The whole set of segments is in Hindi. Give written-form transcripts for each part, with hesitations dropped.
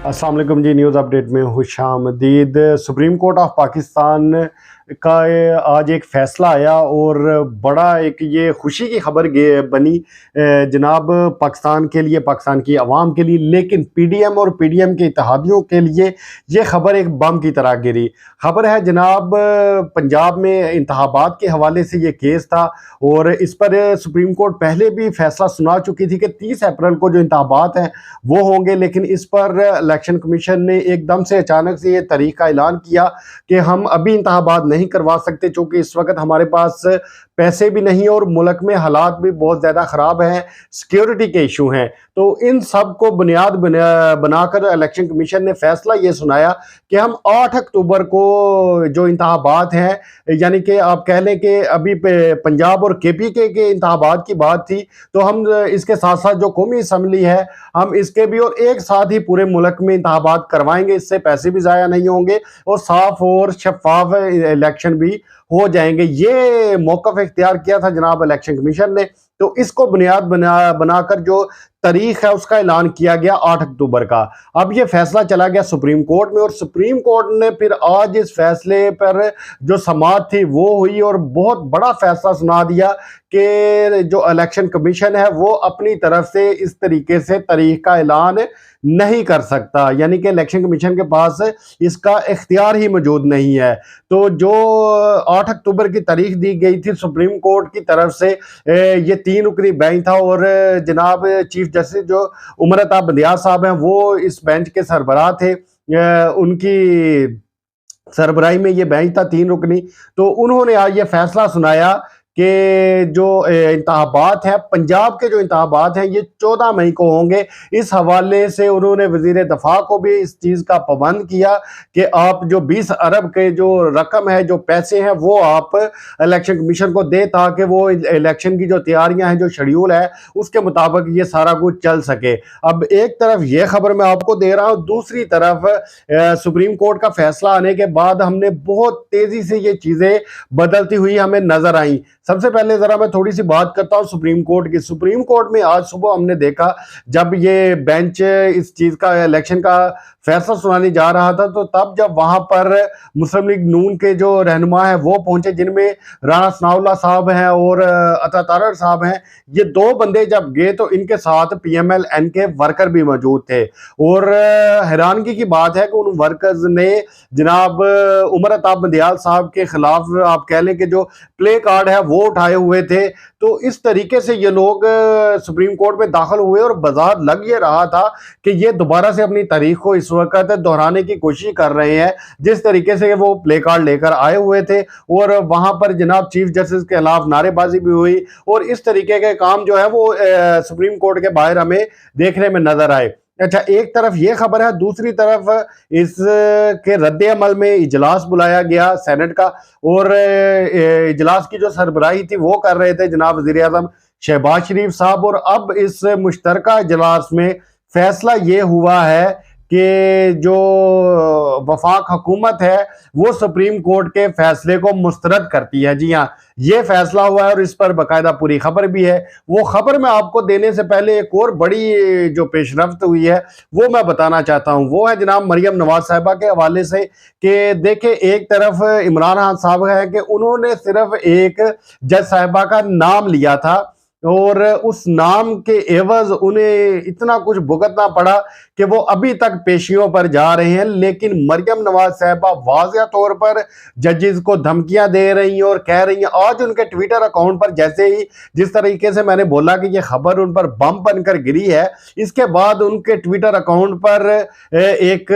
अस्सलाम वालेकुम जी। न्यूज़ अपडेट में खुशामदीद। सुप्रीम कोर्ट ऑफ पाकिस्तान का आज एक फ़ैसला आया और बड़ा एक ये खुशी की खबर बनी जनाब पाकिस्तान के लिए, पाकिस्तान की आवाम के लिए, लेकिन पीडीएम और पीडीएम के इत्तेहादियों के लिए ये खबर एक बम की तरह गिरी। खबर है जनाब पंजाब में इंतखाबात के हवाले से ये केस था और इस पर सुप्रीम कोर्ट पहले भी फैसला सुना चुकी थी कि 30 अप्रैल को जो इंतखाबात हैं वो होंगे, लेकिन इस पर इलेक्शन कमीशन ने एकदम से अचानक से ये तारीख का ऐलान किया कि हम अभी इंतखाबात नहीं करवा सकते, चूंकि इस वक्त हमारे पास पैसे भी नहीं और मुल्क में हालात भी बहुत ज़्यादा ख़राब हैं, सिक्योरिटी के इशू हैं। तो इन सब को बुनियाद बनाकर इलेक्शन कमीशन ने फैसला ये सुनाया कि हम 8 अक्टूबर को जो इंतखाबात हैं, यानी कि आप कह लें कि अभी पंजाब और केपी के इंतखाबात की बात थी, तो हम इसके साथ साथ जो कौमी असम्बली है हम इसके भी और एक साथ ही पूरे मुल्क में इंतखाबात करवाएंगे। इससे पैसे भी ज़ाया नहीं होंगे और साफ और शफाफ इलेक्शन भी हो जाएंगे। ये मौक़िफ़ इख्तियार किया था जनाब इलेक्शन कमीशन ने। तो इसको बुनियाद बनाकर जो तारीख है उसका ऐलान किया गया 8 अक्टूबर का। अब ये फैसला चला गया सुप्रीम कोर्ट में और सुप्रीम कोर्ट ने फिर आज इस फैसले पर जो समाअत थी वो हुई और बहुत बड़ा फैसला सुना दिया कि जो इलेक्शन कमीशन है वो अपनी तरफ से इस तरीके से तारीख का ऐलान नहीं कर सकता, यानी कि इलेक्शन कमीशन के पास इसका इख्तियार ही मौजूद नहीं है। तो जो 8 अक्टूबर की तारीख दी गई थी सुप्रीम कोर्ट की तरफ से, ये 3 रुकनी बेंच था और जनाब चीफ जस्टिस जो उमरता बंदियाल साहब हैं वो इस बेंच के सरबराह थे। उनकी सरबराही में ये बेंच था 3 रुकनी। तो उन्होंने आज ये फैसला सुनाया कि जो इंतखाबात हैं, पंजाब के जो इंतखाबात हैं ये 14 मई को होंगे। इस हवाले से उन्होंने वज़ीर दफ़ा को भी इस चीज़ का पाबंद किया कि आप जो 20 अरब के जो रकम है, जो पैसे हैं, वो आप इलेक्शन कमीशन को दे ताकि वो इलेक्शन की जो तैयारियां हैं, जो शेड्यूल है, उसके मुताबिक ये सारा कुछ चल सके। अब एक तरफ ये खबर मैं आपको दे रहा हूँ, दूसरी तरफ सुप्रीम कोर्ट का फैसला आने के बाद हमने बहुत तेज़ी से ये चीज़ें बदलती हुई हमें नज़र आई। सबसे पहले जरा मैं थोड़ी सी बात करता हूं सुप्रीम कोर्ट की। सुप्रीम कोर्ट में आज सुबह हमने देखा जब ये बेंच इस चीज का इलेक्शन का फैसला सुनाने जा रहा था, तो तब जब वहां पर मुस्लिम लीग नून के जो रहनुमा हैं वो पहुंचे, जिनमें राणा सनाउल्लाह साहब हैं और अता तारड़ साहब हैं, ये 2 बंदे जब गए तो इनके साथ PMLN के वर्कर भी मौजूद थे। और हैरानगी की बात है कि उन वर्कर्स ने जनाब उमर अता बंदियाल साहब के खिलाफ आप कह लें कि जो प्ले कार्ड है वो उठाए हुए थे। तो इस तरीके से ये लोग सुप्रीम कोर्ट में दाखिल हुए और बाजार लग ये रहा था कि ये दोबारा से अपनी तारीख को इस वक्त दोहराने की कोशिश कर रहे हैं, जिस तरीके से वो प्ले कार्ड लेकर आए हुए थे। और वहां पर जनाब चीफ जस्टिस के खिलाफ नारेबाजी भी हुई और इस तरीके के काम जो है वो सुप्रीम कोर्ट के बाहर हमें देखने में नजर आए। अच्छा, एक तरफ ये खबर है, दूसरी तरफ इसके रद्द अमल में इजलास बुलाया गया सेनेट का और इजलास की जो सरबराही थी वो कर रहे थे जनाब वज़ीर आज़म शहबाज शरीफ साहब। और अब इस मुश्तरका इजलास में फैसला ये हुआ है कि जो वफाक हुकूमत है वो सुप्रीम कोर्ट के फैसले को मुस्तरद करती है। जी हाँ, ये फैसला हुआ है और इस पर बाकायदा पूरी खबर भी है। वो खबर मैं आपको देने से पहले एक और बड़ी जो पेशरफ्त हुई है वो मैं बताना चाहता हूँ। वो है जनाब मरियम नवाज साहिबा के हवाले से कि देखे, एक तरफ इमरान खान साहब है कि उन्होंने सिर्फ एक जज साहिबा का नाम लिया था और उस नाम के एवज उन्हें इतना कुछ भुगतना पड़ा कि वो अभी तक पेशियों पर जा रहे हैं। लेकिन मरियम नवाज साहिबा वाज़ेह तौर पर जजेस को धमकियां दे रही हैं और कह रही हैं, आज उनके ट्विटर अकाउंट पर जैसे ही जिस तरीके से मैंने बोला कि ये खबर उन पर बम बनकर गिरी है, इसके बाद उनके ट्विटर अकाउंट पर एक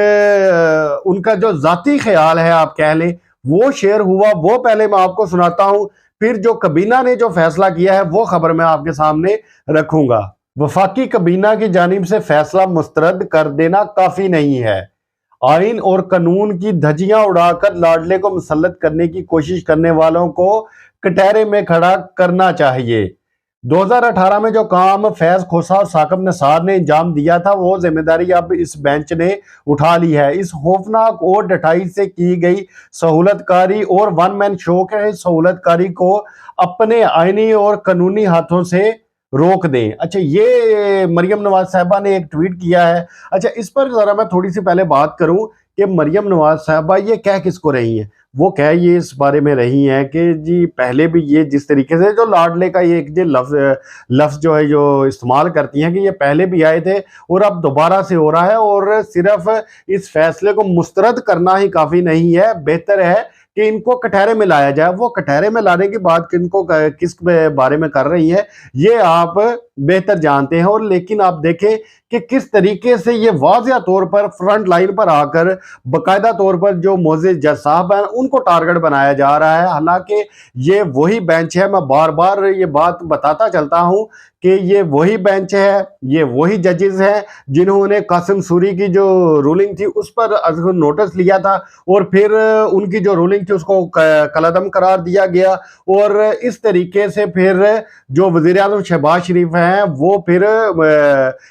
उनका जो जाती ख्याल है आप कह लें वो शेयर हुआ। वो पहले मैं आपको सुनाता हूं, फिर जो कबीना ने जो फैसला किया है वो खबर मैं आपके सामने रखूंगा। वफाकी कबीना की जानिब से फैसला मुस्तरद कर देना काफी नहीं है। आइन और कानून की धज्जियां उड़ाकर लाडले को मुसल्लत करने की कोशिश करने वालों को कटहरे में खड़ा करना चाहिए। 2018 में जो काम फैज खोसा और साकिब निसार ने अंजाम दिया था वो जिम्मेदारी अब इस बेंच ने उठा ली है। इस खौफनाक और डटाई से की गई सहूलतकारी और वन मैन शो के सहूलतकारी को अपने आईनी और कानूनी हाथों से रोक दें। अच्छा, ये मरियम नवाज साहिबा ने एक ट्वीट किया है। अच्छा, इस पर ज़रा मैं थोड़ी सी पहले बात करूं कि मरियम नवाज साहिबा ये कह किसको रही हैं। वो कह ये इस बारे में रही हैं कि जी पहले भी ये जिस तरीके से जो लाडले का ये एक जो लफ्ज़ जो है जो इस्तेमाल करती हैं कि ये पहले भी आए थे और अब दोबारा से हो रहा है, और सिर्फ इस फैसले को मुस्तरद करना ही काफ़ी नहीं है, बेहतर है कि इनको कटहरे में लाया जाए। वो कटहरे में लाने की बात किस बारे में कर रही है ये आप बेहतर जानते हैं। और लेकिन आप देखें कि किस तरीके से ये वाज़िया तौर पर फ्रंट लाइन पर आकर बाकायदा तौर पर जो मोअज़्ज़ज़ जज साहब हैं उनको टारगेट बनाया जा रहा है। हालांकि ये वही बेंच है, मैं बार बार ये बात बताता चलता हूं कि ये वही बेंच है, ये वही जजेस हैं जिन्होंने कासिम सूरी की जो रूलिंग थी उस पर नोटिस लिया था और फिर उनकी जो रूलिंग थी उसको कलअदम करार दिया गया। और इस तरीके से फिर जो वज़ीर आज़म शहबाज शरीफ हैं वो फिर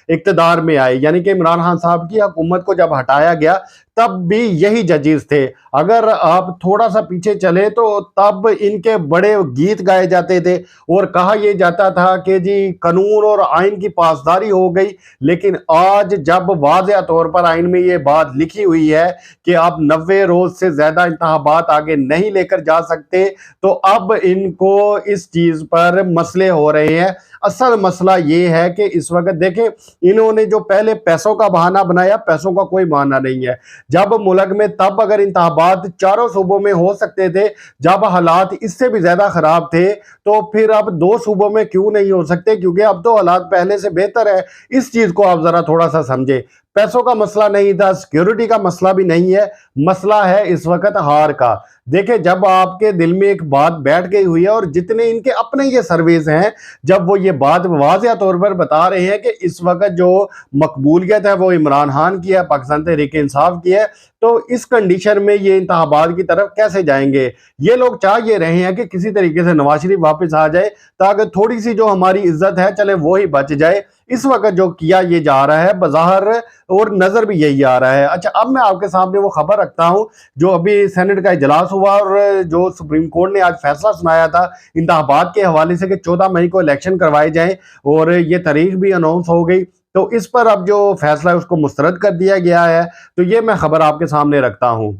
इक़्तिदार में आए, यानी कि इमरान खान साहब की हुकूमत को जब हटाया गया तब भी यही जजेस थे। अगर आप थोड़ा सा पीछे चले तो तब इनके बड़े गीत गाए जाते थे और कहा यह जाता था कि जी कानून और आइन की पासदारी हो गई। लेकिन आज जब वाज़िया तौर पर आइन में ये बात लिखी हुई है कि आप 90 रोज से ज्यादा इंतखाबात आगे नहीं लेकर जा सकते, तो अब इनको इस चीज पर मसले हो रहे हैं। असल मसला ये है कि इस वक्त देखें, इन्होंने जो पहले पैसों का बहाना बनाया, पैसों का कोई बहाना नहीं है। जब मुल्क में तब अगर इंतखाबात चारों सूबों में हो सकते थे, जब हालात इससे भी ज्यादा खराब थे, तो फिर अब 2 सूबों में क्यों नहीं हो सकते? क्योंकि अब तो हालात पहले से बेहतर है। इस चीज को आप जरा थोड़ा सा समझे। पैसों का मसला नहीं था, सिक्योरिटी का मसला भी नहीं है, मसला है इस वक्त हार का। देखिए, जब आपके दिल में एक बात बैठ गई हुई है और जितने इनके अपने ये सर्वेस हैं, जब वो ये बात वाज़िया तौर पर बता रहे हैं कि इस वक्त जो मकबूलियत है वो इमरान खान की है, पाकिस्तान तहरीक इंसाफ की है, तो इस कंडीशन में ये इंतखाबात की तरफ कैसे जाएंगे? ये लोग चाह ये रहे हैं कि किसी तरीके से नवाज शरीफ वापस आ जाए ताकि थोड़ी सी जो हमारी इज्जत है चले वो ही बच जाए। इस वक्त जो किया ये जा रहा है बज़ाहिर, और नजर भी यही आ रहा है। अच्छा, अब मैं आपके सामने वो खबर रखता हूं जो अभी सेनेट का इजलास हुआ और जो सुप्रीम कोर्ट ने आज फैसला सुनाया था इंतखाबात के हवाले से कि 14 मई को इलेक्शन करवाए जाएं, और ये तारीख भी अनाउंस हो गई। तो इस पर अब जो फैसला है उसको मुस्तरद कर दिया गया है। तो ये मैं खबर आपके सामने रखता हूं।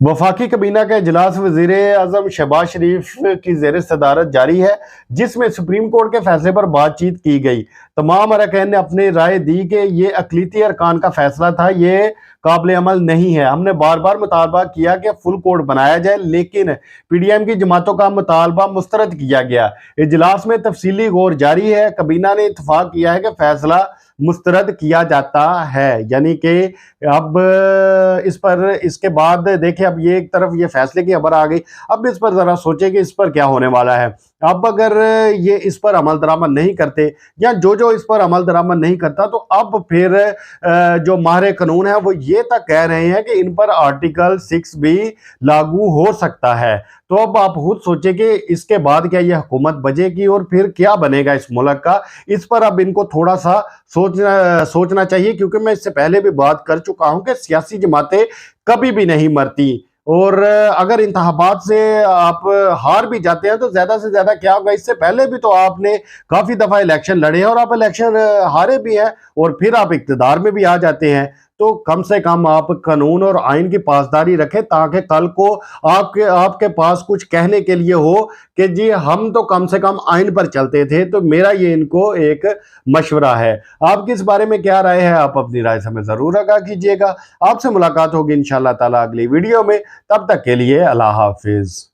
वफाकी कबीना का इजलास वज़ीर आज़म शहबाज शरीफ की ज़ेर सदारत जारी है, जिसमें सुप्रीम कोर्ट के फैसले पर बातचीत की गई। तमाम अरकान ने अपनी राय दी कि ये अक़लीती अरकान का फैसला था, ये काबिल अमल नहीं है। हमने बार बार मुतालबा किया कि फुल कोर्ट बनाया जाए, लेकिन PDM की जमातों का मुतालबा मुस्तरद किया गया। इजलास में तफसीली गौर जारी है। कबीना ने इत्तफाक किया है कि फैसला मुस्तरद किया जाता है, यानी कि अब इस पर इसके बाद देखिए, अब ये एक तरफ ये फैसले की खबर आ गई। अब इस पर जरा सोचे कि इस पर क्या होने वाला है। अब अगर ये इस पर अमल दरामद नहीं करते या जो इस पर अमल दरामद नहीं करता, तो अब फिर जो माहिर कानून है वो ये तक कह रहे हैं कि इन पर आर्टिकल 6 भी लागू हो सकता है। तो अब आप खुद सोचे कि इसके बाद क्या ये हुकूमत बजेगी और फिर क्या बनेगा इस मुल्क का। इस पर अब इनको थोड़ा सा सोचना चाहिए, क्योंकि मैं इससे पहले भी बात कर चुका हूं कि सियासी जमातें कभी भी नहीं मरती, और अगर इंतखाबात से आप हार भी जाते हैं तो ज्यादा से ज्यादा क्या होगा। इससे पहले भी तो आपने काफी दफा इलेक्शन लड़े हैं और आप इलेक्शन हारे भी हैं और फिर आप इक्तदार में भी आ जाते हैं। तो कम से कम आप कानून और आइन की पासदारी रखें, ताकि कल को आपके पास कुछ कहने के लिए हो कि जी हम तो कम से कम आइन पर चलते थे। तो मेरा ये इनको एक मशवरा है। आपकी इस बारे में क्या राय है? आप अपनी राय से हमें जरूर आगाह कीजिएगा। आपसे मुलाकात होगी इंशाअल्लाह ताला अगली वीडियो में। तब तक के लिए अल्लाह हाफिज।